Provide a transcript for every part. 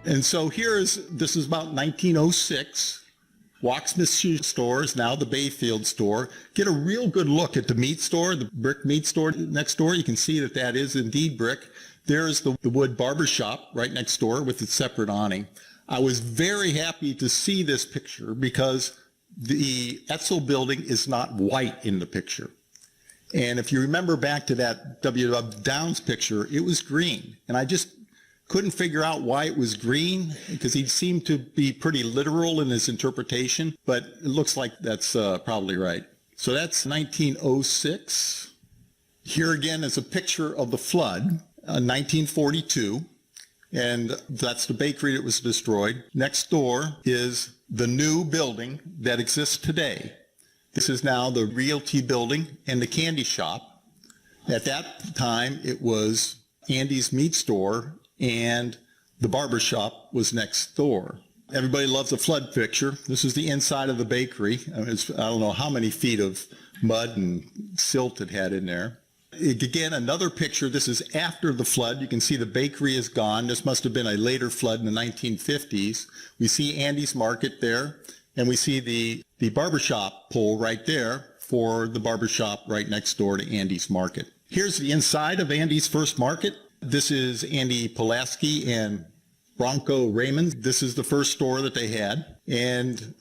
And so this is about 1906. Walksmith Shoe Store is now the Bayfield store. Get a real good look at the meat store, the brick meat store next door. You can see that is indeed brick. There's the wood barber shop right next door with its separate awning. I was very happy to see this picture because the Etzel building is not white in the picture. And if you remember back to that W.W. Downs picture, it was green. And I just couldn't figure out why it was green, because he seemed to be pretty literal in his interpretation, but it looks like that's probably right. So that's 1906. Here again is a picture of the flood, 1942, and that's the bakery that was destroyed. Next door is the new building that exists today. This is now the Realty building and the candy shop. At that time, it was Andy's meat store, and the barber shop was next door. Everybody loves a flood picture. This is the inside of the bakery. I don't know how many feet of mud and silt it had in there. Again, another picture. This is after the flood. You can see the bakery is gone. This must have been a later flood in the 1950s. We see Andy's Market there, and we see the barbershop pole right there for the barbershop right next door to Andy's Market. Here's the inside of Andy's First Market. This is Andy Pulaski and Bronco Raymond. This is the first store that they had, and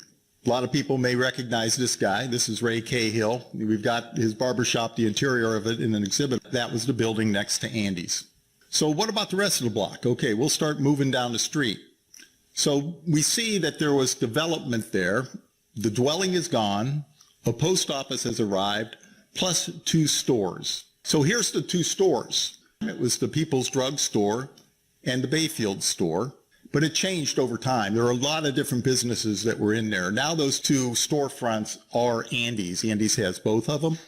a lot of people may recognize this guy. This is Ray Cahill. We've got his barbershop, the interior of it, in an exhibit. That was the building next to Andy's. So what about the rest of the block? Okay, we'll start moving down the street. So we see that there was development there. The dwelling is gone. A post office has arrived, plus 2 stores. So here's the 2 stores. It was the People's Drug Store and the Bayfield store, but it changed over time. There are a lot of different businesses that were in there. Now those 2 storefronts are Andy's. Andy's has both of them,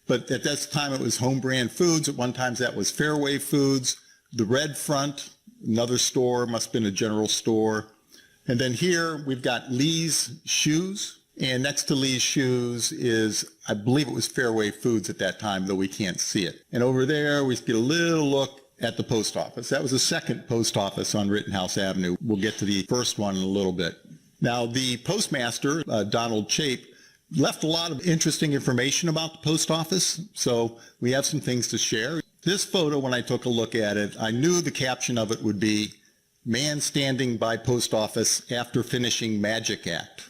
but at that time it was Home Brand Foods. At one time that was Fairway Foods. The red front, another store, must have been a general store. And then here we've got Lee's Shoes. And next to Lee's Shoes is, I believe it was Fairway Foods at that time, though we can't see it. And over there, we get a little look at the post office. That was the second post office on Rittenhouse Avenue. We'll get to the first one in a little bit. Now, the postmaster, Donald Chape, left a lot of interesting information about the post office, so we have some things to share. This photo, when I took a look at it, I knew the caption of it would be, "Man standing by post office after finishing Magic Act."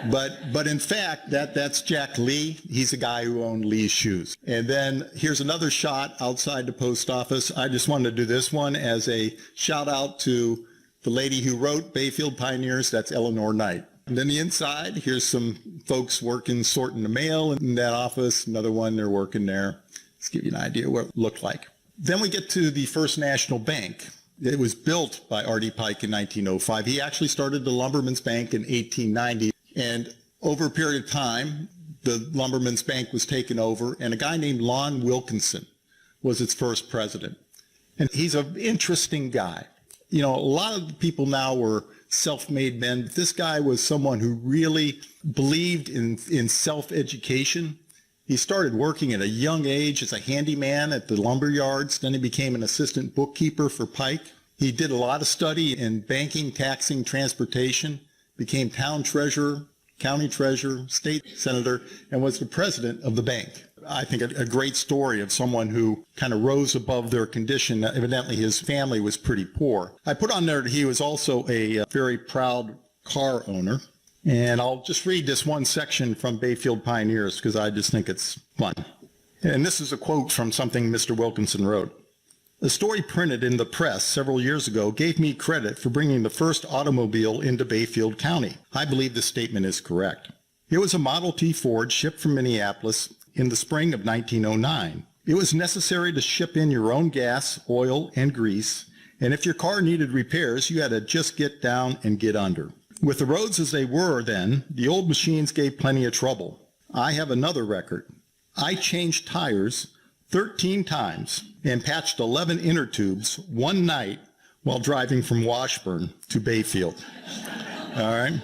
But in fact, that's Jack Lee. He's the guy who owned Lee's Shoes. And then here's another shot outside the post office. I just wanted to do this one as a shout out to the lady who wrote Bayfield Pioneers. That's Eleanor Knight. And then the inside, here's some folks working, sorting the mail in that office. Another one, they're working there. Let's give you an idea what it looked like. Then we get to the First National Bank. It was built by R.D. Pike in 1905. He actually started the Lumberman's Bank in 1890. And over a period of time, the Lumberman's Bank was taken over, and a guy named Lon Wilkinson was its first president. And he's an interesting guy. You know, a lot of people now were self-made men, but this guy was someone who really believed in self-education. He started working at a young age as a handyman at the lumber yards. Then he became an assistant bookkeeper for Pike. He did a lot of study in banking, taxing, transportation, became town treasurer, county treasurer, state senator, and was the president of the bank. I think a great story of someone who kind of rose above their condition. Evidently his family was pretty poor. I put on there that he was also a very proud car owner. And I'll just read this one section from Bayfield Pioneers because I just think it's fun. And this is a quote from something Mr. Wilkinson wrote. A story printed in the press several years ago gave me credit for bringing the first automobile into Bayfield County. I believe this statement is correct. It was a Model T Ford shipped from Minneapolis in the spring of 1909. It was necessary to ship in your own gas, oil, and grease, and if your car needed repairs, you had to just get down and get under. With the roads as they were then, the old machines gave plenty of trouble. I have another record. I changed tires 13 times and patched 11 inner tubes one night while driving from Washburn to Bayfield. All right?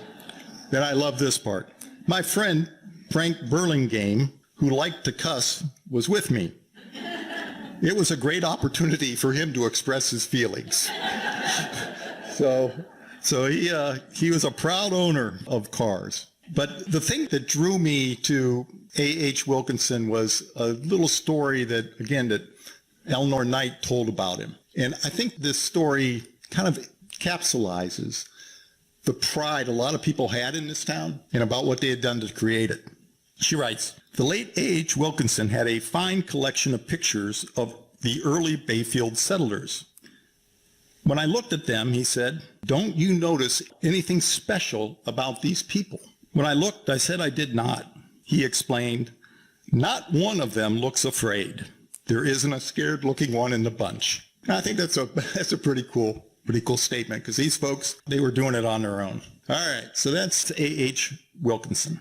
Then I love this part. My friend, Frank Burlingame, who liked to cuss, was with me. It was a great opportunity for him to express his feelings. So he was a proud owner of cars. But the thing that drew me to A.H. Wilkinson was a little story that Eleanor Knight told about him. And I think this story kind of capsulizes the pride a lot of people had in this town and about what they had done to create it. She writes, "The late A.H. Wilkinson had a fine collection of pictures of the early Bayfield settlers. When I looked at them," he said, "don't you notice anything special about these people?" When I looked, I said I did not. He explained, "Not one of them looks afraid. There isn't a scared-looking one in the bunch." And I think that's a pretty cool statement, because these folks, they were doing it on their own. All right, so that's A.H. Wilkinson.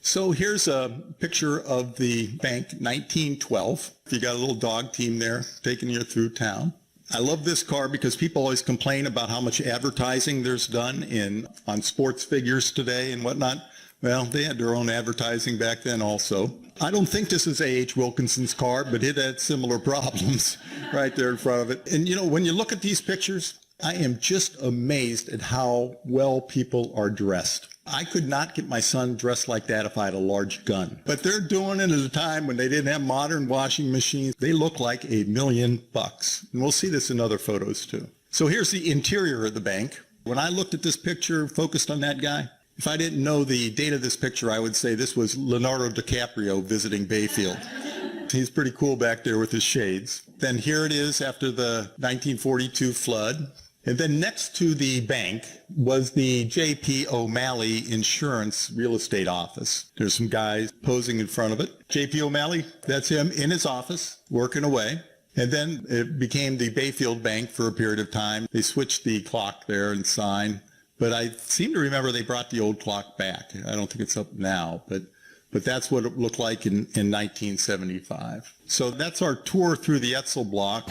So here's a picture of the bank 1912. You got a little dog team there taking you through town. I love this car because people always complain about how much advertising there's done on sports figures today and whatnot. Well, they had their own advertising back then also. I don't think this is A.H. Wilkinson's car, but it had similar problems right there in front of it. And when you look at these pictures, I am just amazed at how well people are dressed. I could not get my son dressed like that if I had a large gun. But they're doing it at a time when they didn't have modern washing machines. They look like $1 million. And we'll see this in other photos too. So here's the interior of the bank. When I looked at this picture, focused on that guy, if I didn't know the date of this picture, I would say this was Leonardo DiCaprio visiting Bayfield. He's pretty cool back there with his shades. Then here it is after the 1942 flood. And then next to the bank was the J.P. O'Malley Insurance Real Estate Office. There's some guys posing in front of it. J.P. O'Malley, that's him in his office, working away. And then it became the Bayfield Bank for a period of time. They switched the clock there and sign. But I seem to remember they brought the old clock back. I don't think it's up now, but that's what it looked like in 1975. So that's our tour through the Etzel block.